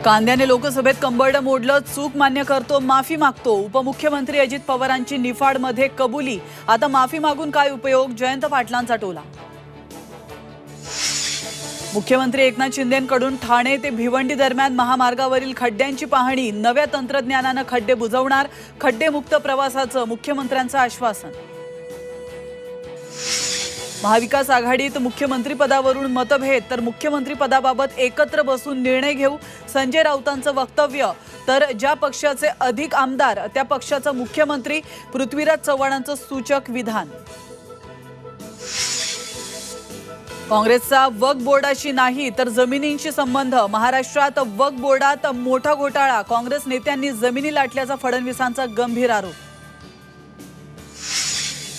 कांद्याने लोकसभेत कंबरडं मोडलं, चूक मान्य करतो, माफी मागतो। उपमुख्यमंत्री अजित पवारांची निफाडमध्ये कबुली। आता माफी मागून काय उपयोग, जयंत पाटलांचा टोला। मुख्यमंत्री एकनाथ शिंदेंकडून ठाणे ते भिवंडी दरम्यान महामार्गावरील खड्ड्यांची पाहणी। नव्या तंत्रज्ञानाने खड्डे बुजवणार, खड्डेमुक्त प्रवासाचं मुख्यमंत्र्यांचं आश्वासन। महाविकास आघाडीत मुख्यमंत्रीपदावरून मतभेद, तर मुख्यमंत्रीपदाबाबत एकत्र बसून निर्णय घेऊ, संजय राऊतांचं वक्तव्य। तर ज्या पक्षाचे अधिक आमदार त्या पक्षाचा मुख्यमंत्री, पृथ्वीराज चव्हाणांचं सूचक विधान। काँग्रेसचा वक्फ बोर्डाशी नाही तर जमिनींशी संबंध। महाराष्ट्रात वक्फ बोर्डात मोठा घोटाळा, काँग्रेस नेत्यांनी जमिनी लाटल्याचा फडणवीसांचा गंभीर आरोप।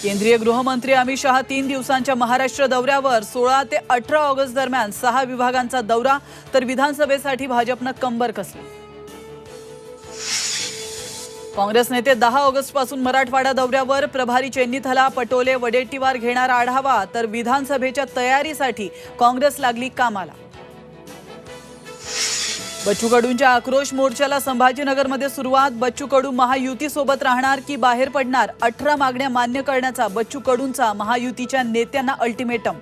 केंद्रीय गृहमंत्री अमित शहा 3 दिवसांच्या महाराष्ट्र दौऱ्यावर। 16 ते 18 ऑगस्ट दरम्यान 6 विभागांचा दौरा, तर विधानसभेसाठी भाजपनं कंबर कसली। काँग्रेस नेते 10 ऑगस्ट पासून मराठवाडा दौऱ्यावर। प्रभारी चेन्नीथला, पटोले, वडेट्टीवार घेणार आढावा, तर विधानसभेच्या तयारीसाठी काँग्रेस लागली कामाला। बच्चू कडूंच्या आक्रोश मोर्चाला संभाजीनगरमध्ये सुरुवात। बच्चू कडू महायुतीसोबत राहणार की बाहेर पडणार, 18 मागण्या मान्य करण्याचा बच्चू कडूंचा महायुतीच्या नेत्यांना अल्टिमेटम।